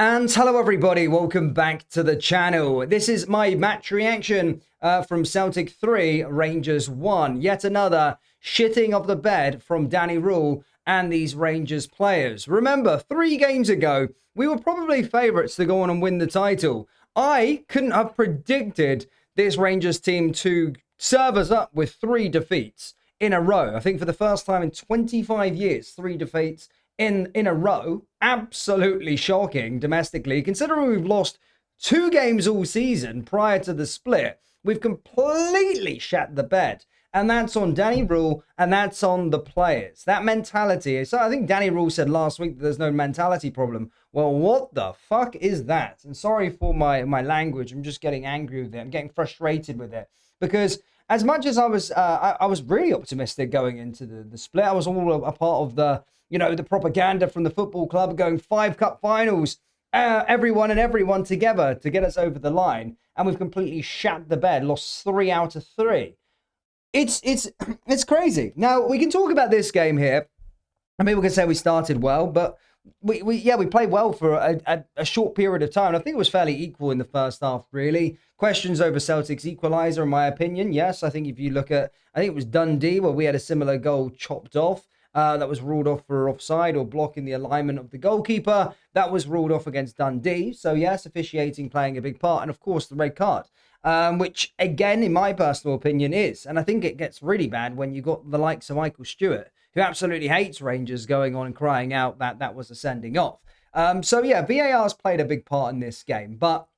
And hello everybody, welcome back to the channel. This is my match reaction from Celtic 3, Rangers 1. Yet another shitting of the bed from Danny Rule and these Rangers players. Remember, 3 games ago, we were probably favourites to go on and win the title. I couldn't have predicted this Rangers team to serve us up with 3 defeats in a row. I think for the first time in 25 years, 3 defeats in a row. Absolutely shocking domestically, considering we've lost 2 games all season prior to the split. We've completely shat the bed, and that's on Danny Rule and that's on the players. That mentality. So I think Danny Rule said last week that there's no mentality problem. Well, what the fuck is that? And sorry for my language. I'm just getting angry with it. I'm getting frustrated with it because as much as I was really optimistic going into the split, I was all a part of the propaganda from the football club going 5 cup finals, everyone together to get us over the line. And we've completely shat the bed, lost 3 out of 3. It's crazy. Now, we can talk about this game here. I mean, we can say we started well, but we played well for a short period of time. I think it was fairly equal in the first half, really. Questions over Celtic's equaliser, in my opinion. Yes, I think if you look at, I think it was Dundee, where we had a similar goal chopped off. That was ruled off for offside or blocking the alignment of the goalkeeper. That was ruled off against Dundee. So yes, officiating playing a big part. And of course, the red card, which again, in my personal opinion is. And I think it gets really bad when you got the likes of Michael Stewart, who absolutely hates Rangers, going on and crying out that that was a sending off. So yeah, VAR's played a big part in this game. But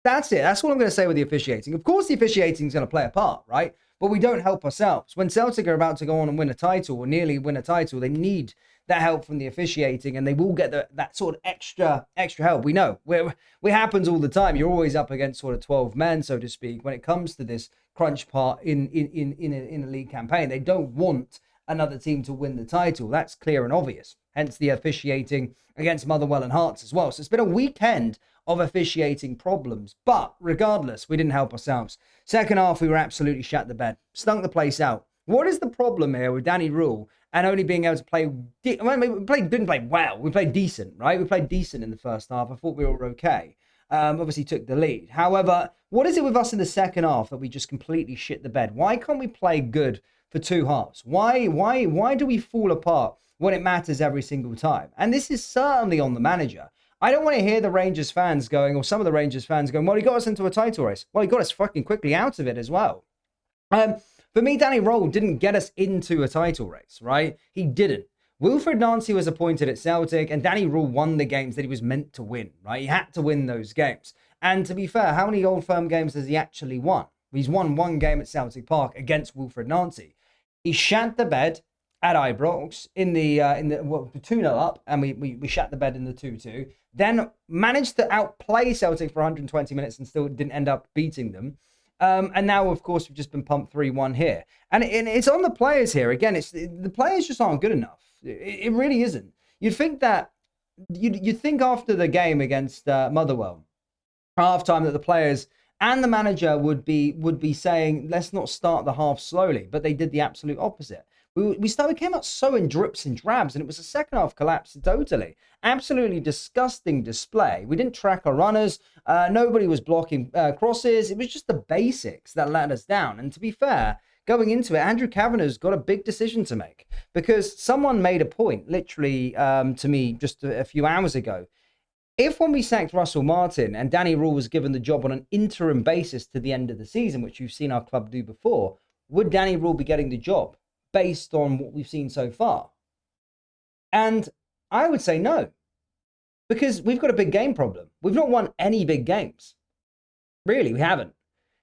that's it. That's what I'm going to say with the officiating. Of course, the officiating is going to play a part, right? But we don't help ourselves. When Celtic are about to go on and win a title or nearly win a title, they need that help from the officiating, and they will get that sort of extra help. We know it happens all the time. You're always up against sort of 12 men, so to speak, when it comes to this crunch part in a league campaign. They don't want another team to win the title. That's clear and obvious. Hence the officiating against Motherwell and Hearts as well. So it's been a weekend of officiating problems. But regardless, we didn't help ourselves. Second half, we were absolutely shat the bed. Stunk the place out. What is the problem here with Danny Rule and only being able to play? Didn't play well. We played decent, right? We played decent in the first half. I thought we were okay. Obviously took the lead. However, what is it with us in the second half that we just completely shit the bed? Why can't we play good for 2 halves? Why do we fall apart when it matters every single time? And this is certainly on the manager. I don't want to hear the Rangers fans going, or some of the Rangers fans going, well, he got us into a title race. Well, he got us fucking quickly out of it as well. For me, Danny Rule didn't get us into a title race, right? He didn't. Wilfred Nancy was appointed at Celtic, and Danny Rule won the games that he was meant to win, right? He had to win those games. And to be fair, how many Old Firm games has he actually won? He's won 1 game at Celtic Park against Wilfred Nancy. He shat the bed at Ibrox in the 2-0 up, and we shat the bed in the 2-2. Then managed to outplay Celtic for 120 minutes and still didn't end up beating them. And now, of course, we've just been pumped 3-1 here. And it's on the players here. Again, the players just aren't good enough. It really isn't. You'd think that, you'd think after the game against Motherwell, half-time, that the players and the manager would be saying, let's not start the half slowly. But they did the absolute opposite. We came out so in drips and drabs, and it was a second half collapse totally. Absolutely disgusting display. We didn't track our runners. Nobody was blocking crosses. It was just the basics that let us down. And to be fair, going into it, Andrew Kavanagh's got a big decision to make, because someone made a point, literally to me just a few hours ago. If when we sacked Russell Martin and Danny Rule was given the job on an interim basis to the end of the season, which you've seen our club do before, would Danny Rule be getting the job based on what we've seen so far? And I would say no, because we've got a big game problem. We've not won any big games. Really, we haven't.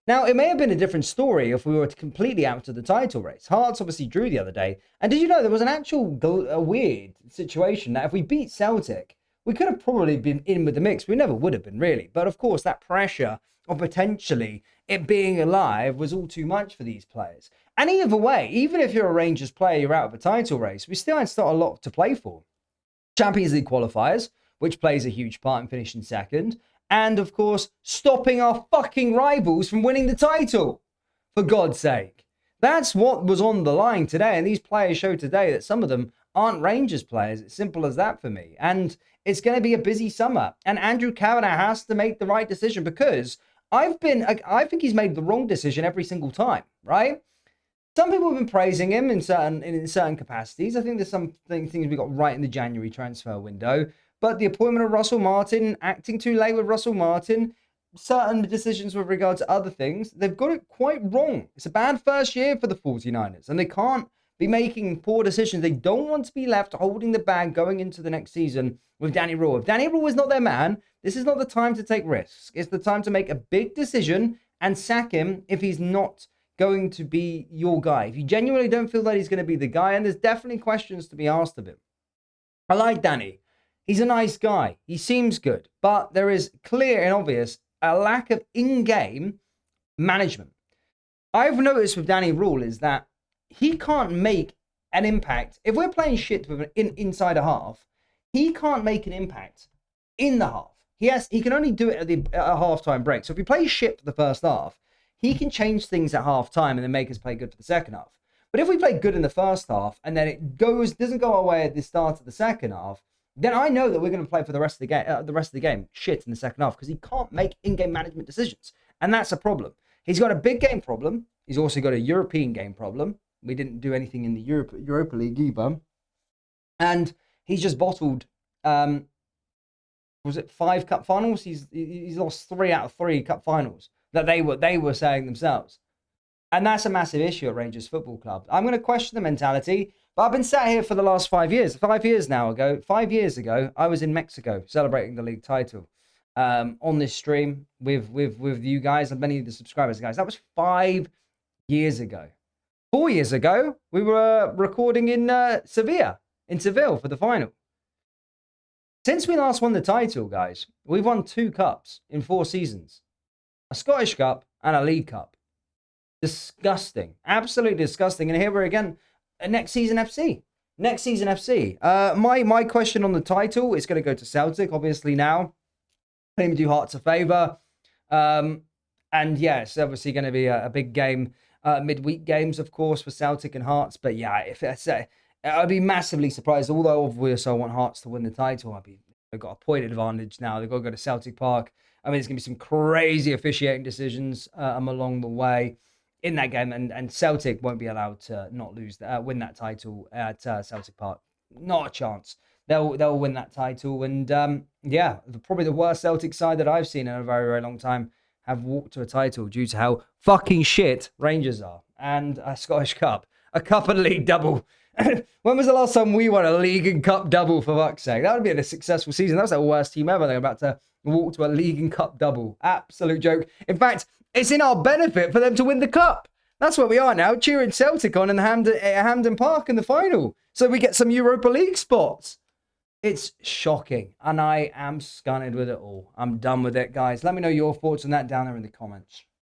Now, it may have been a different story if we were completely out of the title race. Hearts obviously drew the other day. And did you know there was an actual weird situation that if we beat Celtic, we could have probably been in with the mix. We never would have been, really. But of course, that pressure of potentially it being alive was all too much for these players. And either way, even if you're a Rangers player, you're out of a title race, we still had a lot to play for. Champions League qualifiers, which plays a huge part in finishing second. And of course, stopping our fucking rivals from winning the title. For God's sake. That's what was on the line today. And these players showed today that some of them aren't Rangers players. It's simple as that for me. And it's going to be a busy summer. And Andrew Kavanagh has to make the right decision, because I think he's made the wrong decision every single time, right? Some people have been praising him in certain capacities. I think there's some things we got right in the January transfer window. But the appointment of Russell Martin, acting too late with Russell Martin, certain decisions with regard to other things, they've got it quite wrong. It's a bad first year for the 49ers, and they can't be making poor decisions. They don't want to be left holding the bag going into the next season with Danny Rule. If Danny Rule is not their man, this is not the time to take risks. It's the time to make a big decision and sack him if he's not going to be your guy. If you genuinely don't feel that he's going to be the guy, and there's definitely questions to be asked of him. I like Danny. He's a nice guy. He seems good, but there is clear and obvious a lack of in-game management. I've noticed with Danny Rule is that he can't make an impact. If we're playing shit with inside a half, he can't make an impact in the half. He can only do it at a halftime break. So if he plays shit for the first half, he can change things at halftime and then make us play good for the second half. But if we play good in the first half and then it doesn't go our way at the start of the second half, then I know that we're going to play for the rest of the game shit in the second half, because he can't make in-game management decisions, and that's a problem. He's got a big game problem. He's also got a European game problem. We didn't do anything in the Europa League either, and he's just bottled. Was it 5 cup finals? He's lost 3 out of 3 cup finals that they were saying themselves, and that's a massive issue at Rangers Football Club. I'm going to question the mentality. But I've been sat here for the last 5 years. 5 years ago, I was in Mexico celebrating the league title on this stream with you guys and many of the subscribers, guys. That was 5 years ago. 4 years ago, we were recording in Seville for the final. Since we last won the title, guys, we've won 2 cups in 4 seasons. A Scottish Cup and a League Cup. Disgusting. Absolutely disgusting. And here we're again. Next season FC. My question on the title is going to go to Celtic, obviously, now. Let me do Hearts a favour. And yeah, it's obviously going to be a big game. Midweek games, of course, for Celtic and Hearts. But yeah, I'd be massively surprised. Although, obviously, I want Hearts to win the title. They've got a point advantage now. They've got to go to Celtic Park. I mean, there's going to be some crazy officiating decisions along the way in that game, and Celtic won't be allowed to not win that title at Celtic Park. Not a chance. They'll win that title, and probably the worst Celtic side that I've seen in a very, very long time have walked to a title due to how fucking shit Rangers are, and a Scottish Cup, a cup and league double. When was the last time we won a league and cup double, for fuck's sake? That would be a successful season. That was the worst team ever. They're about to walk to a league and cup double. Absolute joke. In fact, it's in our benefit for them to win the cup. That's where we are now, cheering Celtic on in Hampden Park in the final, so we get some Europa League spots. It's shocking, and I am scunnered with it all. I'm done with it, guys. Let me know your thoughts on that down there in the comments.